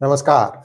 Namaskar.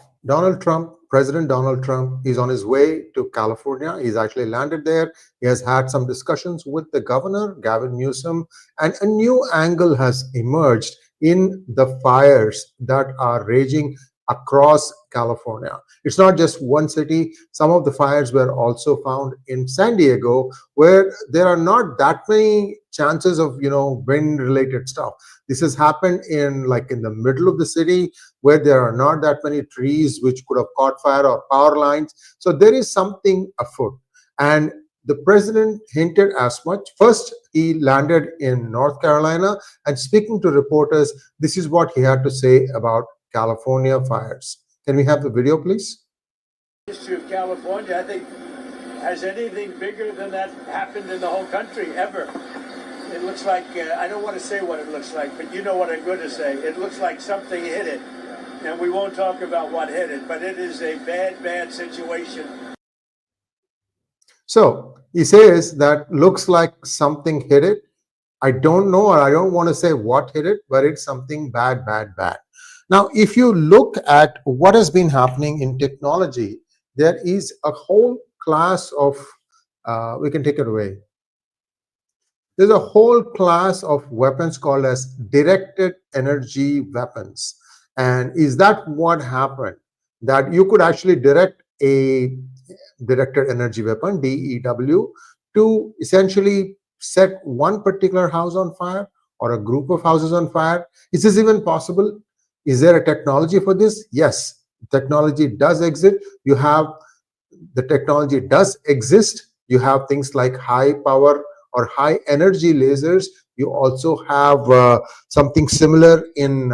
President Donald Trump is on his way to California. He's actually landed there. He has had some discussions with the governor, Gavin Newsom, and a new angle has emerged in the fires that are raging across California. It's not just one city. Some of the fires were also found in San Diego, where there are not that many chances of, wind-related stuff. This has happened in the middle of the city, where there are not that many trees which could have caught fire or power lines. So there is something afoot. And the president hinted as much. First, he landed in North Carolina, and speaking to reporters, this is what he had to say about California fires. Can we have the video, please? History of California, I think, has anything bigger than that happened in the whole country ever. It looks like, I don't want to say what it looks like, but you know what I'm going to say. It looks like something hit it. And we won't talk about what hit it, but it is a bad, bad situation. So he says that looks like something hit it. I don't know, or I don't want to say what hit it, but it's something bad, bad, bad. Now, if you look at what has been happening in technology, there is a whole class of, we can take it away. There's a whole class of weapons called as directed energy weapons. And is that what happened? That you could actually direct a directed energy weapon, DEW, to essentially set one particular house on fire or a group of houses on fire. Is this even possible? Is there a technology for this? Yes, technology does exist. The technology does exist. You have things like high power or high energy lasers. You also have something similar in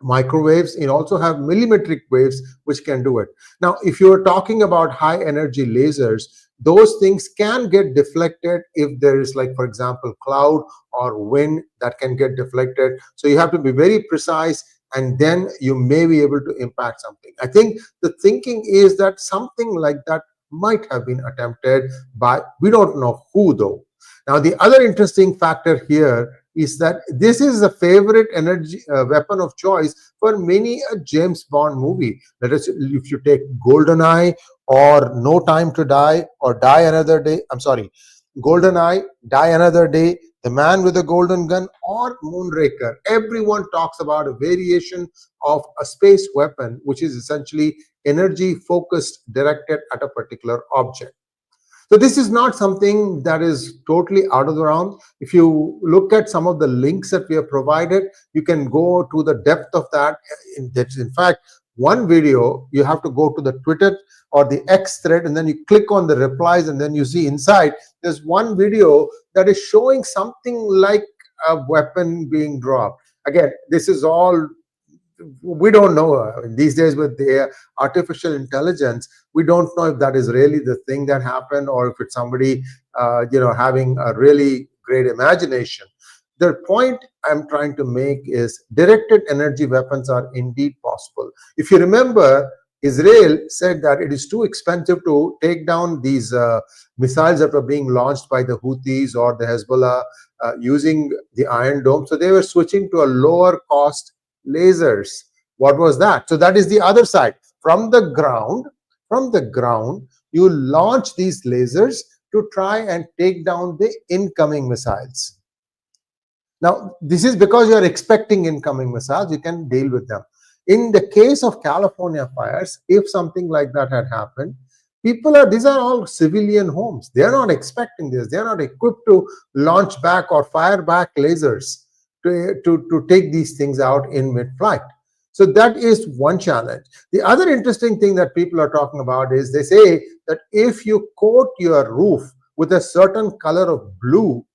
microwaves. You also have millimetric waves which can do it. Now, if you're talking about high energy lasers, those things can get deflected if there is, for example, cloud or wind that can get deflected. So you have to be very precise, and then you may be able to impact something. I think the thinking is that something like that might have been attempted by, we don't know who though. Now, the other interesting factor here is that this is a favorite energy weapon of choice for many a James Bond movie. That is, if you take GoldenEye or No Time to Die or Die Another Day, GoldenEye, Die Another Day, The Man with the Golden Gun, or Moonraker, everyone talks about a variation of a space weapon, which is essentially energy focused, directed at a particular object. So this is not something that is totally out of the realm. If you look at some of the links that we have provided, you can go to the depth of that. In fact, one video, you have to go to the Twitter or the X thread, and then you click on the replies, and then you see inside, there's one video that is showing something like a weapon being dropped. Again, this is all, we don't know these days with the artificial intelligence. We don't know if that is really the thing that happened, or if it's somebody having a really great imagination. The point I'm trying to make is directed energy weapons are indeed possible. If you remember, Israel said that it is too expensive to take down these missiles that were being launched by the Houthis or the Hezbollah using the Iron Dome. So they were switching to a lower cost lasers. What was that? So that is the other side. From the ground, you launch these lasers to try and take down the incoming missiles. Now, this is because you are expecting incoming missiles, you can deal with them. In the case of California fires, if something like that had happened, these are all civilian homes. They are not expecting this. They are not equipped to launch back or fire back lasers to take these things out in mid-flight. So that is one challenge. The other interesting thing that people are talking about is, they say that if you coat your roof with a certain color of blue,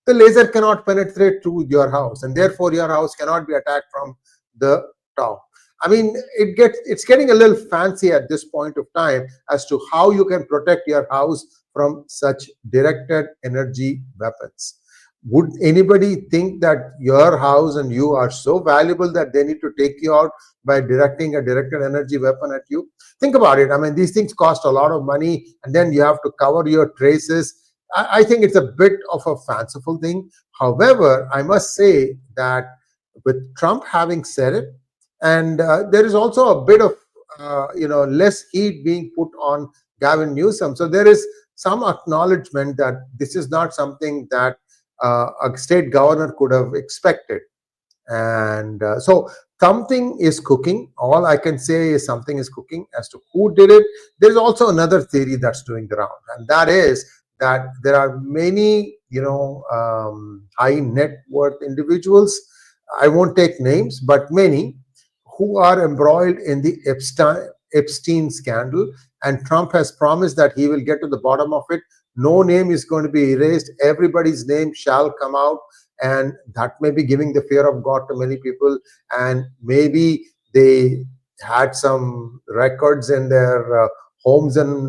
the laser cannot penetrate to your house, and therefore your house cannot be attacked from the top. I mean, it's getting a little fancy at this point of time as to how you can protect your house from such directed energy weapons. Would anybody think that your house and you are so valuable that they need to take you out by directing a directed energy weapon at you? Think about it. I mean, these things cost a lot of money, and then you have to cover your traces. I think it's a bit of a fanciful thing. However, I must say that with Trump having said it, And there is also a bit of less heat being put on Gavin Newsom. So there is some acknowledgement that this is not something that a state governor could have expected. And so something is cooking. All I can say is something is cooking. As to who did it, there's also another theory that's doing the round, and that is that there are many high net worth individuals, I won't take names, but many, who are embroiled in the Epstein scandal, and Trump has promised that he will get to the bottom of it. No name is going to be erased. Everybody's name shall come out, and that may be giving the fear of God to many people. And maybe they had some records in their homes in,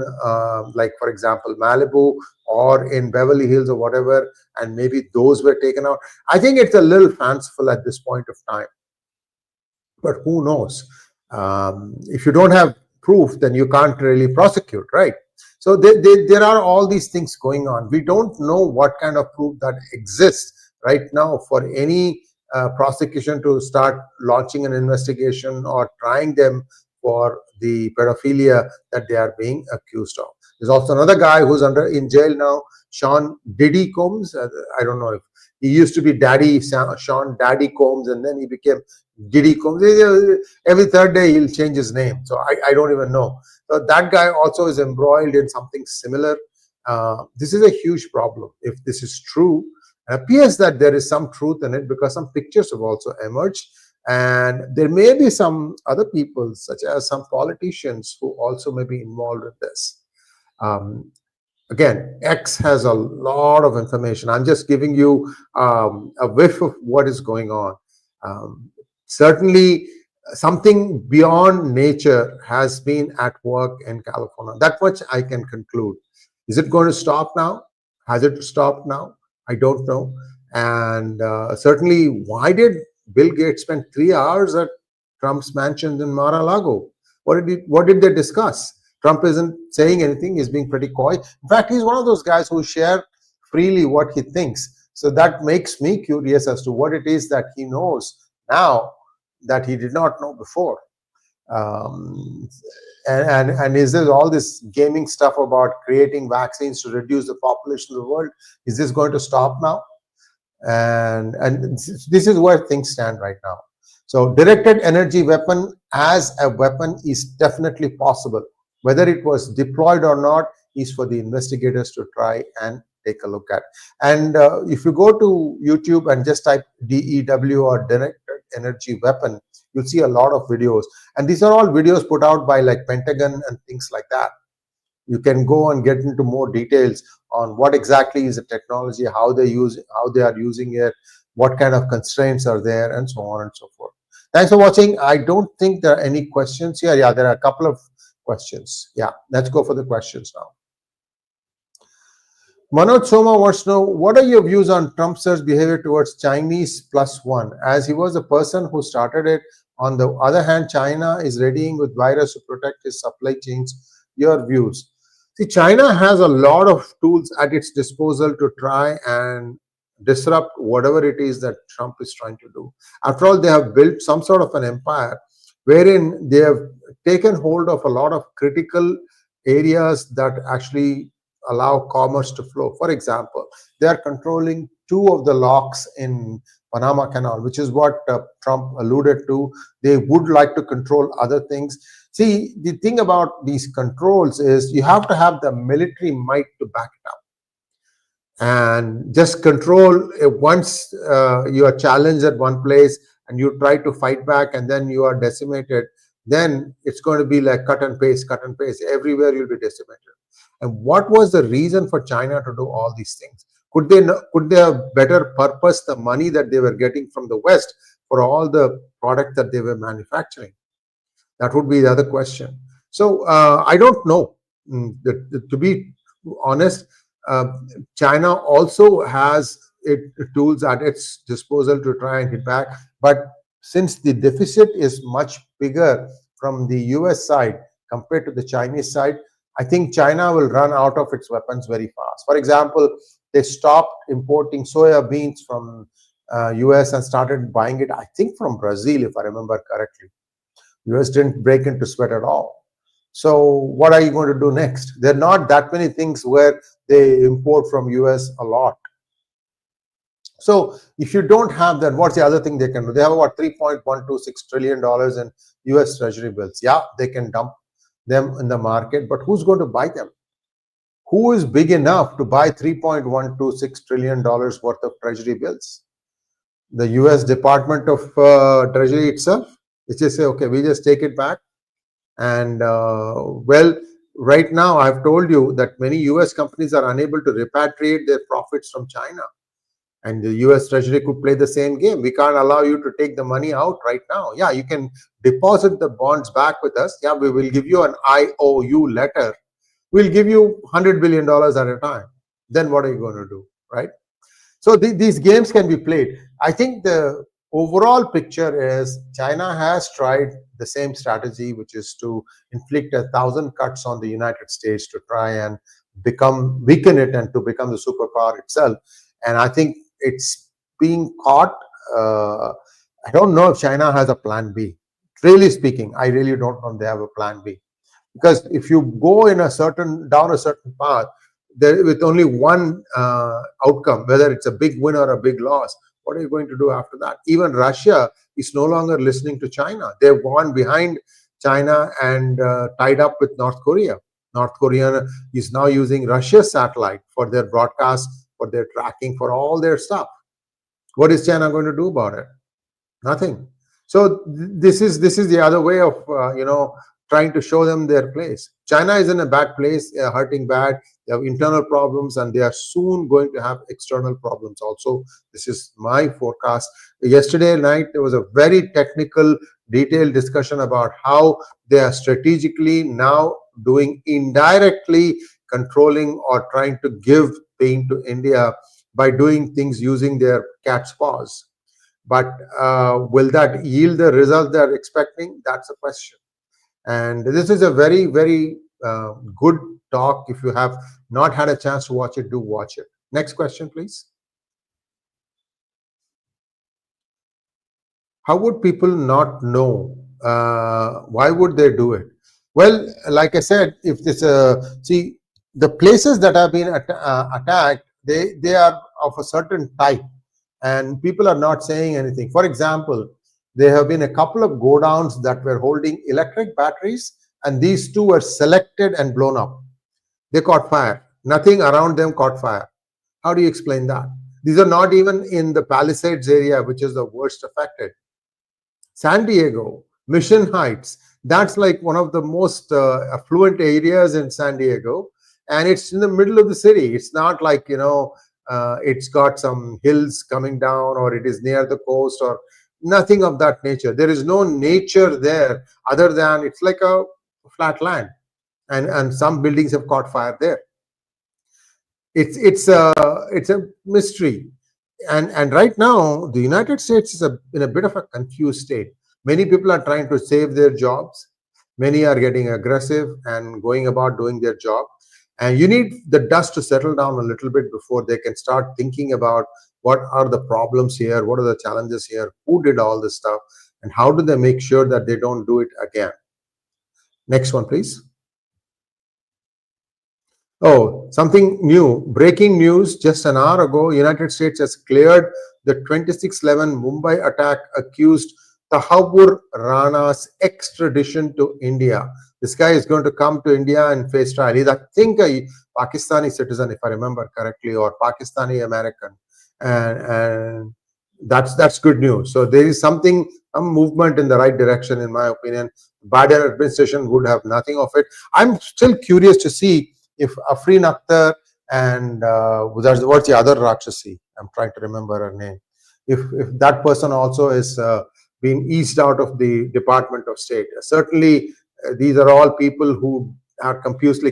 like for example, Malibu or in Beverly Hills or whatever, and maybe those were taken out. I think it's a little fanciful at this point of time, but who knows? If you don't have proof, then you can't really prosecute, right? So there are all these things going on. We don't know what kind of proof that exists right now for any prosecution to start launching an investigation or trying them for the pedophilia that they are being accused of. There's also another guy who's in jail now, Sean Diddy Combs. I don't know if he used to be Sean Daddy Combs, and then he became Diddy Combs. Every third day he'll change his name, so I don't even know. So that guy also is embroiled in something similar. This is a huge problem. If this is true, it appears that there is some truth in it, because some pictures have also emerged, and there may be some other people, such as some politicians, who also may be involved in this. Again, X has a lot of information. I'm just giving you a whiff of what is going on. Certainly, something beyond nature has been at work in California. That much I can conclude. Is it going to stop now? Has it stopped now? I don't know. And certainly, why did Bill Gates spend 3 hours at Trump's mansion in Mar-a-Lago? What did they discuss? Trump isn't saying anything. He's being pretty coy. In fact, he's one of those guys who share freely what he thinks. So that makes me curious as to what it is that he knows now that he did not know before. And is there all this gaming stuff about creating vaccines to reduce the population of the world? Is this going to stop now? And this is where things stand right now. So directed energy weapon as a weapon is definitely possible. Whether it was deployed or not is for the investigators to try and take a look at. And if you go to YouTube and just type DEW or directed energy weapon, you'll see a lot of videos. And these are all videos put out by like Pentagon and things like that. You can go and get into more details on what exactly is the technology, how they are using it, what kind of constraints are there, and so on and so forth. Thanks for watching. I don't think there are any questions here. Yeah, there are a couple of questions. Yeah, let's go for the questions now. Manoj Soma wants to know, what are your views on Trump's behavior towards Chinese +1, as he was the person who started it? On the other hand, China is readying with virus to protect his supply chains. Your views? See, China has a lot of tools at its disposal to try and disrupt whatever it is that Trump is trying to do. After all, they have built some sort of an empire wherein they have taken hold of a lot of critical areas that actually allow commerce to flow. For example, they are controlling 2 of the locks in Panama Canal, which is what Trump alluded to. They would like to control other things. See, the thing about these controls is you have to have the military might to back it up. And just control once you are challenged at one place and you try to fight back and then you are decimated, then it's going to be like cut and paste. Everywhere you'll be decimated. And what was the reason for China to do all these things? Could they have better purposed the money that they were getting from the West for all the product that they were manufacturing? That would be the other question. So I don't know. To be honest, China also has tools at its disposal to try and hit back. But since the deficit is much bigger from the US side compared to the Chinese side, I think China will run out of its weapons very fast. For example, they stopped importing soya beans from US and started buying it, I think, from Brazil, if I remember correctly. US didn't break into sweat at all. So what are you going to do next? There are not that many things where they import from US a lot. So if you don't have that, what's the other thing they can do? They have about $3.126 trillion in US Treasury bills. Yeah, they can dump them in the market, but who's going to buy them? Who is big enough to buy $3.126 trillion worth of Treasury bills? The US Department of Treasury itself, it just say, okay, we just take it back. And well, right now I've told you that many US companies are unable to repatriate their profits from China. And the US Treasury could play the same game. We can't allow you to take the money out right now. Yeah, you can deposit the bonds back with us. Yeah, we will give you an IOU letter. We'll give you $100 billion at a time. Then what are you going to do, right? So these games can be played. I think the overall picture is China has tried the same strategy, which is to inflict 1,000 cuts on the United States to try and weaken it and to become the superpower itself. And I think it's being caught. I don't know if China has a plan B. Really speaking, I really don't know if they have a plan B. Because if you go in down a certain path, with only one outcome, whether it's a big win or a big loss, what are you going to do after that? Even Russia is no longer listening to China. They've gone behind China and tied up with North Korea. North Korea is now using Russia's satellite for their broadcast, for their tracking, for all their stuff. What is China going to do about it? Nothing. So this is the other way of trying to show them their place. China is in a bad place, hurting bad. They have internal problems, and they are soon going to have external problems also. This is my forecast. Yesterday night, there was a very technical, detailed discussion about how they are strategically now doing indirectly controlling or trying to give pain to India by doing things using their cat's paws. But will that yield the result they're expecting? That's a question. And this is a very, very good talk. If you have not had a chance to watch it, do watch it. Next question, please. How would people not know? Why would they do it? Well, like I said, if this see, the places that have been attacked, they are of a certain type, and people are not saying anything. For example, there have been a couple of godowns that were holding electric batteries, and these two were selected and blown up. They caught fire. Nothing around them caught fire. How do you explain that? These are not even in the Palisades area, which is the worst affected. San Diego, Mission Heights, that's like one of the most affluent areas in San Diego, and it's in the middle of the city. It's not like, it's got some hills coming down, or it is near the coast, or nothing of that nature. There is no nature there other than it's like a flat land, and some buildings have caught fire there. It's a mystery, and right now the United States is in a bit of a confused state. Many people are trying to save their jobs. Many are getting aggressive and going about doing their job. And you need the dust to settle down a little bit before they can start thinking about what are the problems here, what are the challenges here, who did all this stuff, and how do they make sure that they don't do it again. Next one, please. Oh, something new. Breaking news just an hour ago. United States has cleared the 26/11 Mumbai attack accused Tahawur Rana's extradition to India. This guy is going to come to India and face trial. He's, I think, a Pakistani citizen, if I remember correctly, or Pakistani American, and that's good news. So there is some movement in the right direction, in my opinion. Biden administration would have nothing of it. I'm still curious to see if Afreen Akhtar and what's the other Rakshasi? I'm trying to remember her name. If that person also is being eased out of the Department of State. Certainly, these are all people who are completely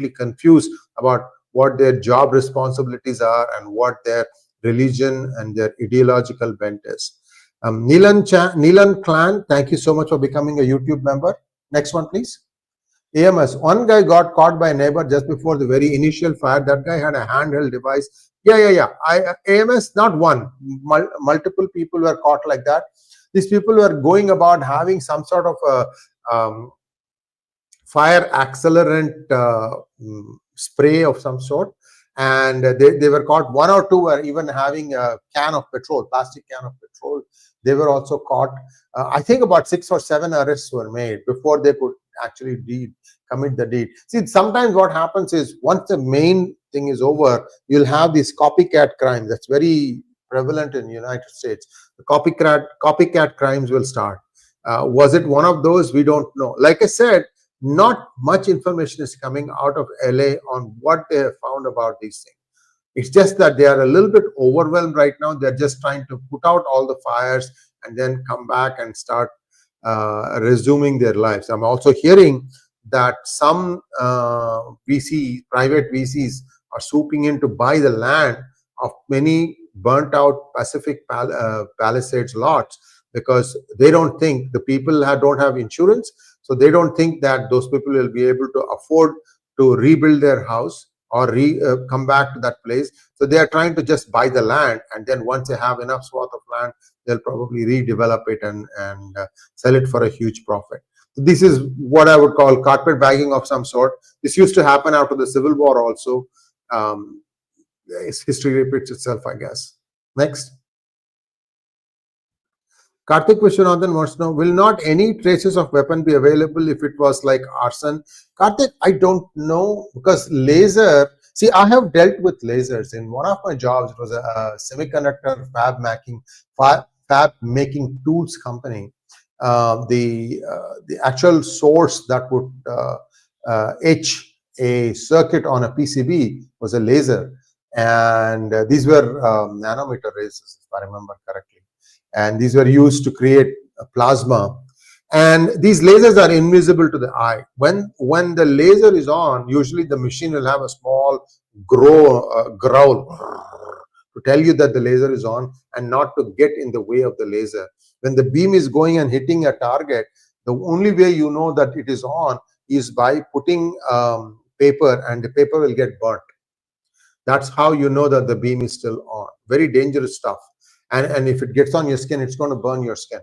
confused about what their job responsibilities are and what their religion and their ideological bent is. Neelan Clan, thank you so much for becoming a YouTube member. Next one, please. AMS, one guy got caught by a neighbor just before the very initial fire. That guy had a handheld device. Yeah. AMS, not one. Multiple people were caught like that. These people were going about having some sort of a fire accelerant spray of some sort, and they were caught. One or two were even having a can of petrol, plastic can of petrol. They were also caught. I think about 6 or 7 arrests were made before they could actually commit the deed. See, sometimes what happens is once the main thing is over, you'll have these copycat crimes. That's very prevalent in the United States. The copycat crimes will start. Was it one of those? We don't know. Like I said, not much information is coming out of LA on what they have found about these things. It's just that they are a little bit overwhelmed right now. They're just trying to put out all the fires and then come back and start resuming their lives. I'm also hearing that some private VCs are swooping in to buy the land of many burnt out Pacific Palisades lots, because they don't think the people don't have insurance. So they don't think that those people will be able to afford to rebuild their house or come back to that place. So they are trying to just buy the land, and then once they have enough swath of land, they'll probably redevelop it and sell it for a huge profit. So this is what I would call carpet bagging of some sort. This used to happen after the Civil War also. History repeats itself, I guess. Next. Karthik Vishwanathan wants to know, will not any traces of weapon be available if it was like arson? Karthik, I don't know, because laser, see, I have dealt with lasers. In one of my jobs, it was a semiconductor fab making tools company. The actual source that would etch a circuit on a PCB was a laser. And these were nanometer lasers, if I remember correctly. And these were used to create a plasma. And these lasers are invisible to the eye. When the laser is on, usually the machine will have a small growl to tell you that the laser is on and not to get in the way of the laser. When the beam is going and hitting a target, the only way you know that it is on is by putting paper, and the paper will get burnt. That's how you know that the beam is still on. Very dangerous stuff. And if it gets on your skin, it's going to burn your skin.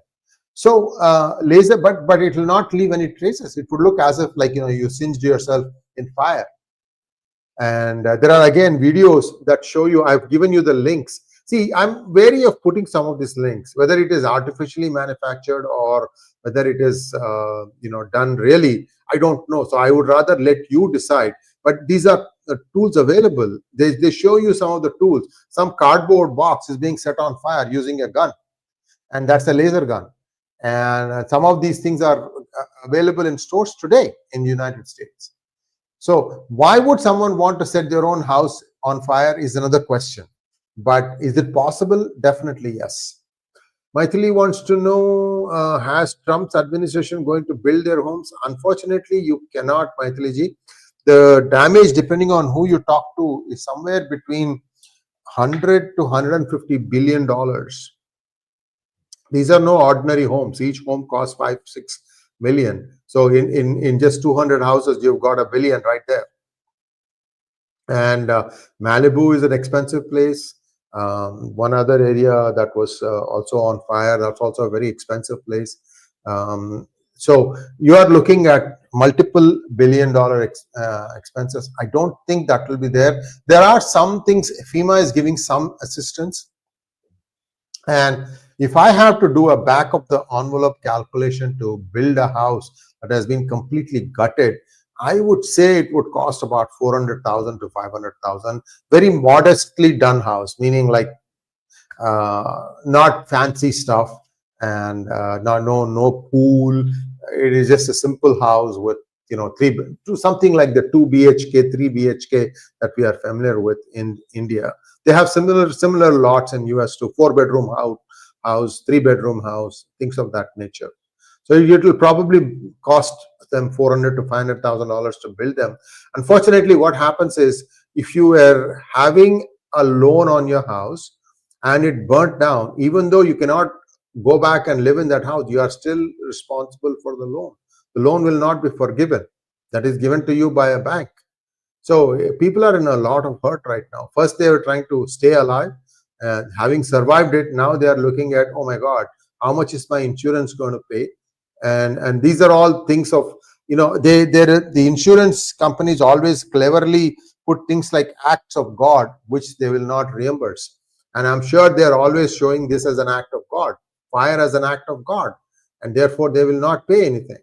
So laser, but it will not leave any traces. It would look as if, like, you singed yourself in fire. And there are again videos that show you. I've given you the links. See, I'm wary of putting some of these links, whether it is artificially manufactured or whether it is done really. I don't know. So I would rather let you decide. But these are the tools available. They show you some of the tools. Some cardboard box is being set on fire using a gun, and that's a laser gun. And some of these things are available in stores today in the United States. So why would someone want to set their own house on fire is another question. But is it possible? Definitely yes. Maithili wants to know, has Trump's administration going to build their homes? Unfortunately, you cannot, Maithili ji. The damage, depending on who you talk to, is somewhere between $100 to $150 billion. These are no ordinary homes. Each home costs 5-6 million. So in just 200 houses, you've got $1 billion right there. And Malibu is an expensive place. One other area that was also on fire, that's also a very expensive place. So you are looking at multiple billion-dollar expenses. I don't think that will be there. There are some things. FEMA is giving some assistance. And if I have to do a back of the envelope calculation to build a house that has been completely gutted, I would say it would cost about $400,000 to $500,000. Very modestly done house, meaning like not fancy stuff and no pool. It is just a simple house with something like the 2 BHK, 3 BHK that we are familiar with in India. They have similar lots in US too. 4-bedroom house, 3-bedroom house, things of that nature. So it will probably cost them $400,000 to $500,000 to build them. Unfortunately, what happens is, if you are having a loan on your house and it burnt down, even though you cannot go back and live in that house, you are still responsible for the loan. The loan will not be forgiven. That is given to you by a bank. So people are in a lot of hurt right now. First, they were trying to stay alive. Having survived it, now they are looking at, oh my God, how much is my insurance going to pay? And these are all things of, the insurance companies always cleverly put things like acts of God, which they will not reimburse. And I'm sure they're always showing this as an act of God, fire as an act of God, and therefore they will not pay anything.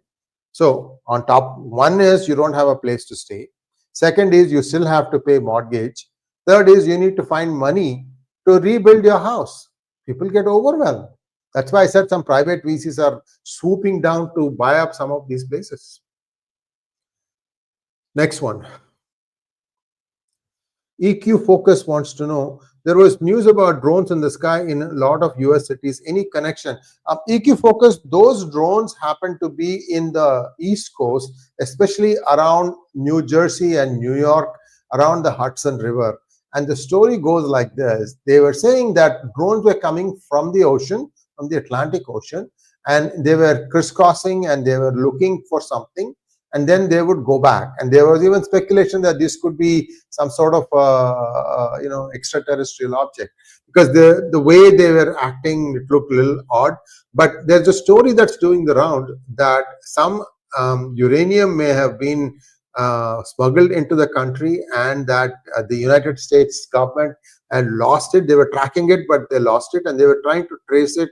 So on top, one is you don't have a place to stay. Second is you still have to pay mortgage. Third is you need to find money to rebuild your house. People get overwhelmed. That's why I said some private VCs are swooping down to buy up some of these places. Next one. EQ Focus wants to know, there was news about drones in the sky in a lot of US cities. Any connection? EQ Focus, those drones happen to be in the East Coast, especially around New Jersey and New York, around the Hudson River. And the story goes like this. They were saying that drones were coming from the ocean, from the Atlantic Ocean, and they were crisscrossing and they were looking for something, and then they would go back. And there was even speculation that this could be some sort of extraterrestrial object, because the way they were acting, it looked a little odd. But there's a story that's doing the round that some uranium may have been smuggled into the country, and that the United States government had lost it. They were tracking it, but they lost it, and they were trying to trace it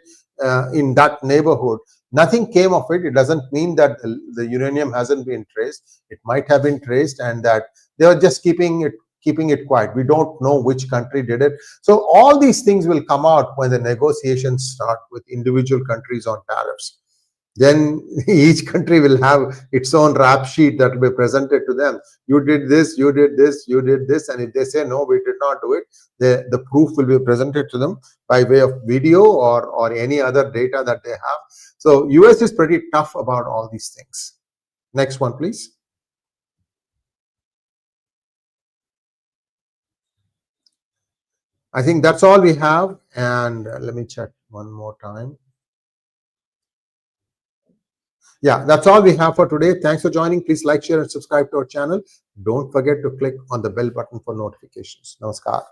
in that neighborhood. Nothing came of it. It doesn't mean that the uranium hasn't been traced. It might have been traced, and that they were just keeping it quiet. We don't know which country did it. So all these things will come out when the negotiations start with individual countries on tariffs. Then each country will have its own rap sheet that will be presented to them. You did this, you did this, you did this. And if they say, no, we did not do it, the proof will be presented to them by way of video or any other data that they have. So US is pretty tough about all these things. Next one, please. I think that's all we have. And let me check one more time. Yeah, that's all we have for today. Thanks for joining. Please like, share, and subscribe to our channel. Don't forget to click on the bell button for notifications. Namaskar.